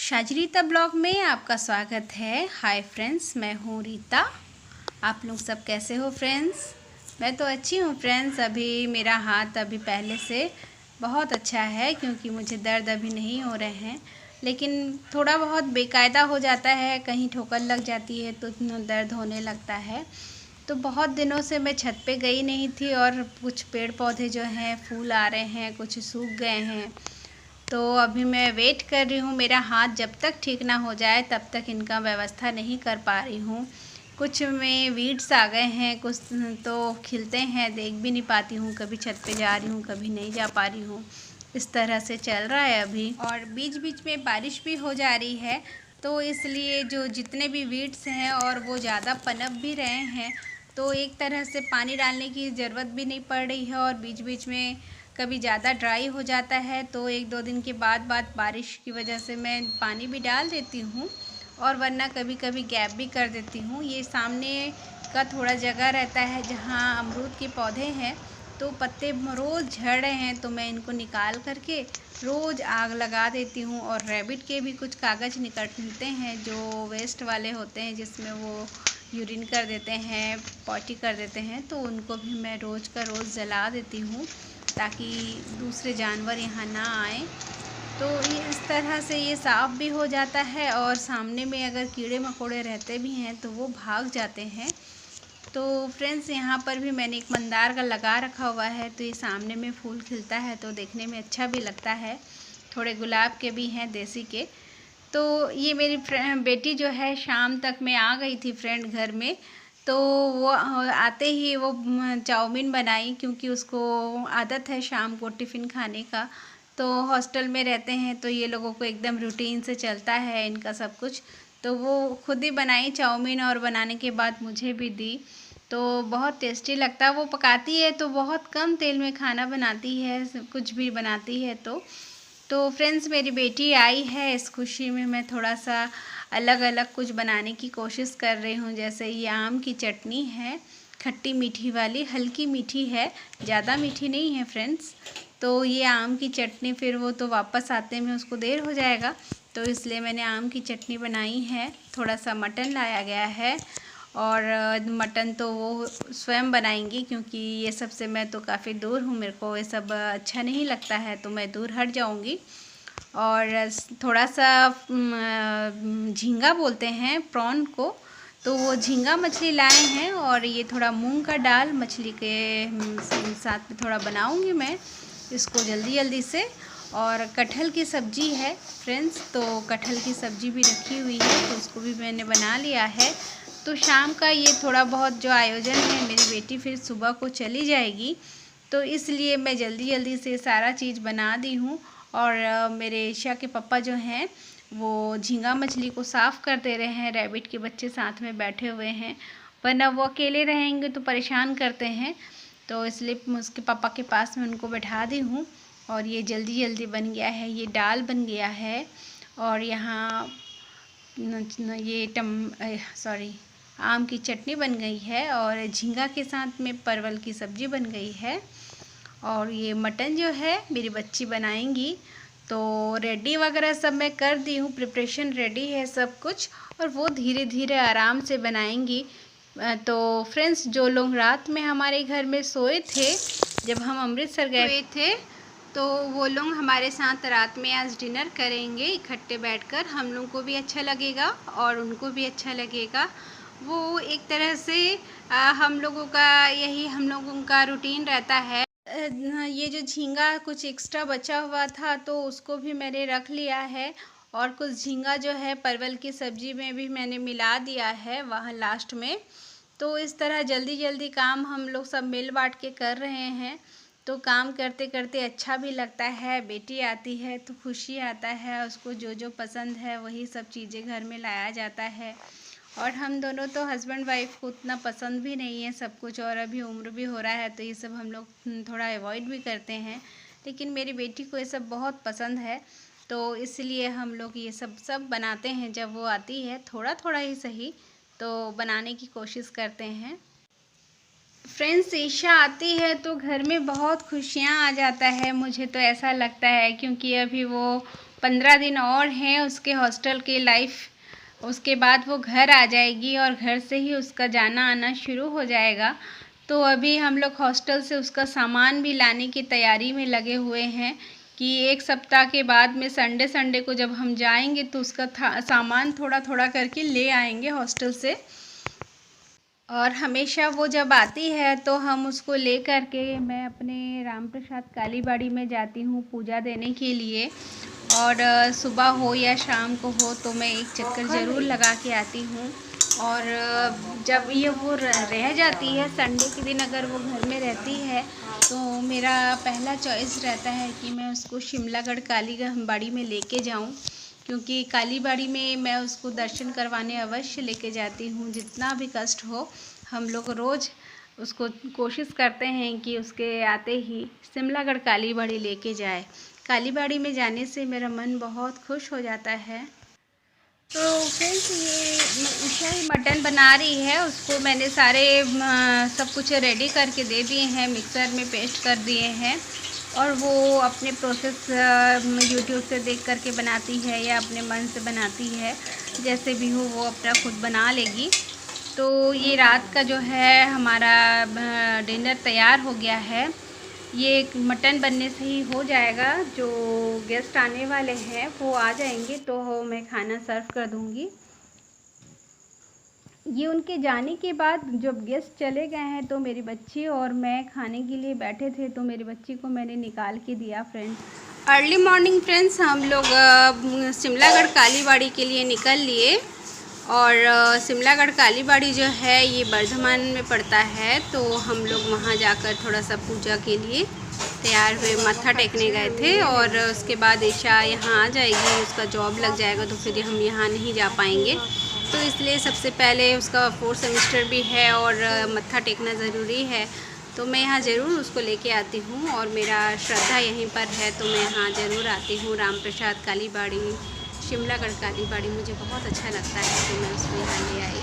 शाजरीता blog में आपका स्वागत है। हाय फ्रेंड्स, मैं हूँ रीता। आप लोग सब कैसे हो फ्रेंड्स? मैं तो अच्छी हूँ फ्रेंड्स। अभी मेरा हाथ अभी पहले से बहुत अच्छा है क्योंकि मुझे दर्द अभी नहीं हो रहे हैं, लेकिन थोड़ा बहुत बेकायदा हो जाता है, कहीं ठोकर लग जाती है तो दर्द होने लगता है। तो बहुत दिनों से मैं छत पे गई नहीं थी और कुछ पेड़ पौधे जो हैं फूल आ रहे हैं, कुछ सूख गए हैं। तो अभी मैं वेट कर रही हूँ, मेरा हाथ जब तक ठीक ना हो जाए तब तक इनका व्यवस्था नहीं कर पा रही हूँ। कुछ में वीड्स आ गए हैं, कुछ तो खिलते हैं, देख भी नहीं पाती हूँ। कभी छत पे जा रही हूँ, कभी नहीं जा पा रही हूँ। इस तरह से चल रहा है अभी, और बीच बीच में बारिश भी हो जा रही है, तो इसलिए जो जितने भी वीड्स हैं और वो ज़्यादा पनप भी रहे हैं, तो एक तरह से पानी डालने की ज़रूरत भी नहीं पड़ रही है। और बीच बीच में कभी ज़्यादा ड्राई हो जाता है तो एक दो दिन के बाद बारिश की वजह से मैं पानी भी डाल देती हूँ, और वरना कभी कभी गैप भी कर देती हूँ। ये सामने का थोड़ा जगह रहता है जहाँ अमरूद के पौधे हैं, तो पत्ते रोज़ झड़ रहे हैं, तो मैं इनको निकाल करके रोज़ आग लगा देती हूँ। और रैबिट के भी कुछ कागज़ निकलते हैं जो वेस्ट वाले होते हैं, जिसमें वो यूरिन कर देते हैं, पॉटी कर देते हैं, तो उनको भी मैं रोज़ का रोज़ जला देती हूँ ताकि दूसरे जानवर यहाँ ना आए। तो ये इस तरह से ये साफ़ भी हो जाता है, और सामने में अगर कीड़े मकोड़े रहते भी हैं तो वो भाग जाते हैं। तो फ्रेंड्स, यहाँ पर भी मैंने एक मंदार का लगा रखा हुआ है, तो ये सामने में फूल खिलता है तो देखने में अच्छा भी लगता है। थोड़े गुलाब के भी हैं, देसी के। तो ये मेरी बेटी जो है, शाम तक मैं आ गई थी फ्रेंड घर में, तो वो आते ही वो चाउमीन बनाई, क्योंकि उसको आदत है शाम को टिफ़िन खाने का। तो हॉस्टल में रहते हैं तो ये लोगों को एकदम रूटीन से चलता है इनका सब कुछ। तो वो खुद ही बनाई चाउमीन, और बनाने के बाद मुझे भी दी। तो बहुत टेस्टी लगता है। वो पकाती है तो बहुत कम तेल में खाना बनाती है, कुछ भी बनाती है तो फ्रेंड्स, मेरी बेटी आई है, इस खुशी में मैं थोड़ा सा अलग अलग कुछ बनाने की कोशिश कर रही हूँ। जैसे ये आम की चटनी है, खट्टी मीठी वाली, हल्की मीठी है, ज़्यादा मीठी नहीं है फ्रेंड्स। तो ये आम की चटनी, फिर वो तो वापस आते में उसको देर हो जाएगा, तो इसलिए मैंने आम की चटनी बनाई है। थोड़ा सा मटन लाया गया है, और मटन तो वो स्वयं बनाएंगी, क्योंकि ये सब से मैं तो काफ़ी दूर हूँ, मेरे को ये सब अच्छा नहीं लगता है, तो मैं दूर हट जाऊँगी। और थोड़ा सा झींगा बोलते हैं प्रॉन को, तो वो झींगा मछली लाए हैं, और ये थोड़ा मूंग का दाल मछली के साथ में थोड़ा बनाऊंगी मैं इसको जल्दी जल्दी से। और कटहल की सब्ज़ी है फ्रेंड्स, तो कटहल की सब्ज़ी भी रखी हुई है, तो उसको भी मैंने बना लिया है। तो शाम का ये थोड़ा बहुत जो आयोजन है, मेरी बेटी फिर सुबह को चली जाएगी, तो इसलिए मैं जल्दी जल्दी से सारा चीज़ बना दी हूँ। और मेरे ईशा के पापा जो हैं, वो झींगा मछली को साफ़ कर दे रहे हैं। रैबिट के बच्चे साथ में बैठे हुए हैं, वरना वो अकेले रहेंगे तो परेशान करते हैं, तो इसलिए उसके पापा के पास में उनको बैठा दी हूँ। और ये जल्दी जल्दी बन गया है, ये दाल बन गया है। और यहाँ ये आम की चटनी बन गई है, और झींगा के साथ में परवल की सब्ज़ी बन गई है। और ये मटन जो है मेरी बच्ची बनाएंगी, तो रेडी वगैरह सब मैं कर दी हूँ, प्रिपरेशन रेडी है सब कुछ, और वो धीरे धीरे आराम से बनाएंगी। तो फ्रेंड्स, जो लोग रात में हमारे घर में सोए थे जब हम अमृतसर गए थे, तो वो लोग हमारे साथ रात में आज डिनर करेंगे इकट्ठे बैठकर। हम लोग को भी अच्छा लगेगा और उनको भी अच्छा लगेगा। वो एक तरह से हम लोगों का यही हम लोगों का रूटीन रहता है। ये जो झींगा कुछ एक्स्ट्रा बचा हुआ था, तो उसको भी मैंने रख लिया है, और कुछ झींगा जो है परवल की सब्ज़ी में भी मैंने मिला दिया है वहाँ लास्ट में। तो इस तरह जल्दी जल्दी काम हम लोग सब मिल बांट के कर रहे हैं, तो काम करते करते अच्छा भी लगता है। बेटी आती है तो खुशी आता है, उसको जो जो पसंद है वही सब चीज़ें घर में लाया जाता है। और हम दोनों तो हस्बैंड वाइफ को उतना पसंद भी नहीं है सब कुछ, और अभी उम्र भी हो रहा है, तो ये सब हम लोग थोड़ा अवॉइड भी करते हैं। लेकिन मेरी बेटी को ये सब बहुत पसंद है, तो इसलिए हम लोग ये सब बनाते हैं। जब वो आती है, थोड़ा थोड़ा ही सही, तो बनाने की कोशिश करते हैं। फ्रेंड्स, ईशा आती है तो घर में बहुत खुशियाँ आ जाता है, मुझे तो ऐसा लगता है, क्योंकि अभी वो 15 दिन और हैं उसके हॉस्टल के लाइफ। उसके बाद वो घर आ जाएगी और घर से ही उसका जाना आना शुरू हो जाएगा। तो अभी हम लोग हॉस्टल से उसका सामान भी लाने की तैयारी में लगे हुए हैं कि 1 सप्ताह के बाद में संडे को जब हम जाएंगे तो उसका सामान थोड़ा थोड़ा करके ले आएंगे हॉस्टल से। और हमेशा वो जब आती है तो हम उसको ले कर के मैं अपने राम प्रसाद कालीबाड़ी में जाती हूँ पूजा देने के लिए। और सुबह हो या शाम को हो तो मैं एक चक्कर ज़रूर लगा के आती हूँ। और जब ये वो रह जाती है संडे के दिन, अगर वो घर में रहती है तो मेरा पहला चॉइस रहता है कि मैं उसको शिमलागढ़ कालीबाड़ी में लेके जाऊँ, क्योंकि कालीबाड़ी में मैं उसको दर्शन करवाने अवश्य लेके जाती हूँ। जितना भी कष्ट हो हम लोग रोज़ उसको कोशिश करते हैं कि उसके आते ही शिमलागढ़ कालीबाड़ी लेके जाए। कालीबाड़ी में जाने से मेरा मन बहुत खुश हो जाता है। तो फ्रेंड्स, ये उषा ही मटन बना रही है। उसको मैंने सारे सब कुछ रेडी करके दे दिए हैं, मिक्सर में पेस्ट कर दिए हैं। और वो अपने प्रोसेस यूट्यूब से देख करके बनाती है या अपने मन से बनाती है, जैसे भी हो वो अपना खुद बना लेगी। तो ये रात का जो है हमारा डिनर तैयार हो गया है। ये मटन बनने से ही हो जाएगा। जो गेस्ट आने वाले हैं वो आ जाएंगे तो मैं खाना सर्व कर दूंगी। ये उनके जाने के बाद जब गेस्ट चले गए हैं तो मेरी बच्ची और मैं खाने के लिए बैठे थे, तो मेरी बच्ची को मैंने निकाल के दिया। फ्रेंड्स, अर्ली मॉर्निंग फ्रेंड्स हम लोग शिमलागढ़ कालीबाड़ी के लिए निकल लिए। और शिमलागढ़ कालीबाड़ी जो है ये बर्धमान में पड़ता है, तो हम लोग वहाँ जाकर थोड़ा सा पूजा के लिए तैयार हुए, मत्था टेकने गए थे। और उसके बाद ईशा यहाँ आ जाएगी, उसका जॉब लग जाएगा तो फिर हम यहाँ नहीं जा पाएंगे। तो इसलिए सबसे पहले उसका 4th सेमेस्टर भी है और मत्था टेकना ज़रूरी है, तो मैं यहाँ ज़रूर उसको लेके आती हूँ। और मेरा श्रद्धा यहीं पर है तो मैं यहाँ ज़रूर आती हूँ। राम प्रसाद कालीबाड़ी, शिमलागढ़ कालीबाड़ी मुझे बहुत अच्छा लगता है, तो मैं उसको यहाँ ले आई।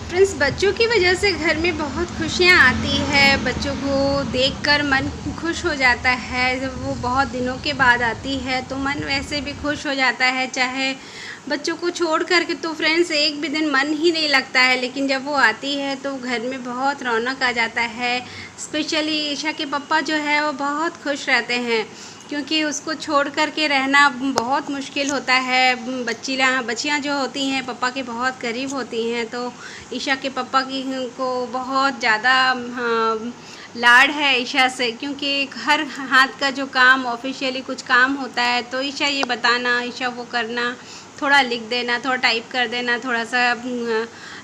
फ्रेंड्स, बच्चों की वजह से घर में बहुत खुशियाँ आती है। बच्चों को देखकर मन खुश हो जाता है। जब वो बहुत दिनों के बाद आती है तो मन वैसे भी खुश हो जाता है। चाहे बच्चों को छोड़ करके तो फ्रेंड्स एक भी दिन मन ही नहीं लगता है, लेकिन जब वो आती है तो घर में बहुत रौनक आ जाता है। स्पेशली ईशा के पापा जो है वो बहुत खुश रहते हैं, क्योंकि उसको छोड़ करके रहना बहुत मुश्किल होता है। बच्चियाँ जो होती हैं पापा के बहुत करीब होती हैं, तो ईशा के पापा को बहुत ज़्यादा लाड है ईशा से, क्योंकि हर हाथ का जो काम ऑफिशियली कुछ काम होता है तो ईशा ये बताना, ईशा वो करना, थोड़ा लिख देना, थोड़ा टाइप कर देना, थोड़ा सा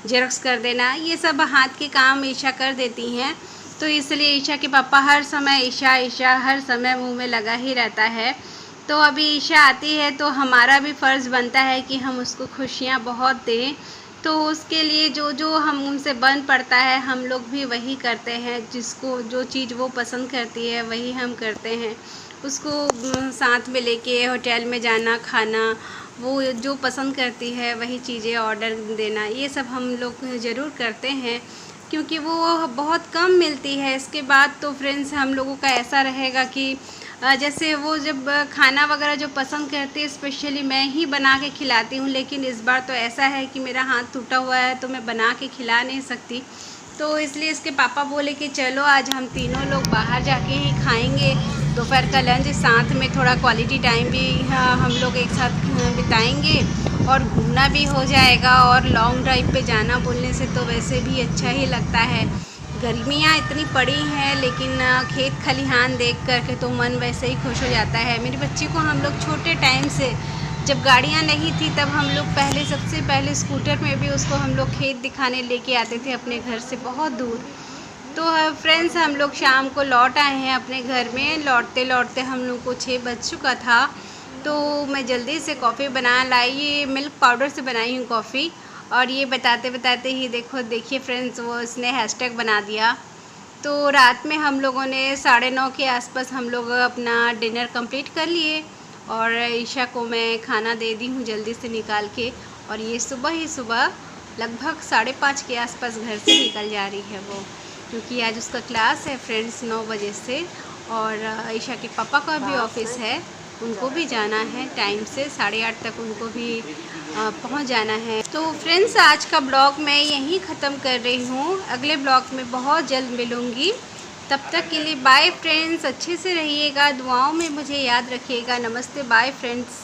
जेरॉक्स कर देना, ये सब हाथ के काम ईशा कर देती हैं। तो इसलिए ईशा के पापा हर समय ईशा हर समय मुंह में लगा ही रहता है। तो अभी ईशा आती है तो हमारा भी फ़र्ज़ बनता है कि हम उसको खुशियाँ बहुत दें। तो उसके लिए जो हम उनसे बन पड़ता है हम लोग भी वही करते हैं। जिसको जो चीज़ वो पसंद करती है वही हम करते हैं। उसको साथ में लेके होटल में जाना, खाना, वो जो पसंद करती है वही चीज़ें ऑर्डर देना, ये सब हम लोग ज़रूर करते हैं, क्योंकि वो बहुत कम मिलती है। इसके बाद तो फ्रेंड्स हम लोगों का ऐसा रहेगा कि जैसे वो जब खाना वगैरह जो पसंद करती है स्पेशली मैं ही बना के खिलाती हूँ, लेकिन इस बार तो ऐसा है कि मेरा हाथ टूटा हुआ है तो मैं बना के खिला नहीं सकती। तो इसलिए इसके पापा बोले कि चलो आज हम तीनों लोग बाहर जाके ही खाएंगे, दोपहर का लंच साथ में, थोड़ा क्वालिटी टाइम भी हम लोग एक साथ बिताएंगे और घूमना भी हो जाएगा। और लॉन्ग ड्राइव पे जाना बोलने से तो वैसे भी अच्छा ही लगता है। गर्मियाँ इतनी पड़ी हैं, लेकिन खेत खलिहान देख करके तो मन वैसे ही खुश हो जाता है। मेरी बच्ची को हम लोग छोटे टाइम से, जब गाड़ियाँ नहीं थी तब हम लोग सबसे पहले स्कूटर में भी उसको हम लोग खेत दिखाने लेके आते थे अपने घर से बहुत दूर। तो फ्रेंड्स हम लोग शाम को लौट आए हैं अपने घर में। लौटते लौटते हम लोग को 6 बज चुका था, तो मैं जल्दी से कॉफ़ी बना लाई। ये मिल्क पाउडर से बनाई हूँ कॉफ़ी। और ये बताते बताते ही देखिए फ्रेंड्स, वो इसने हैशटैग बना दिया। तो रात में हम लोगों ने 9:30 के आसपास हम लोग अपना डिनर कंप्लीट कर लिए और ईशा को मैं खाना दे दी हूँ जल्दी से निकाल के। और ये सुबह ही सुबह लगभग 5:30 के आसपास घर से निकल जा रही है वो, क्योंकि आज उसका क्लास है फ्रेंड्स 9 बजे से। और ईशा के पापा का भी ऑफिस है, उनको भी जाना है टाइम से, 8:30 तक उनको भी पहुंच जाना है। तो फ्रेंड्स आज का ब्लॉग मैं यहीं ख़त्म कर रही हूँ। अगले ब्लॉग में बहुत जल्द मिलूँगी। तब तक के लिए बाय फ्रेंड्स, अच्छे से रहिएगा, दुआओं में मुझे याद रखिएगा। नमस्ते, बाय फ्रेंड्स।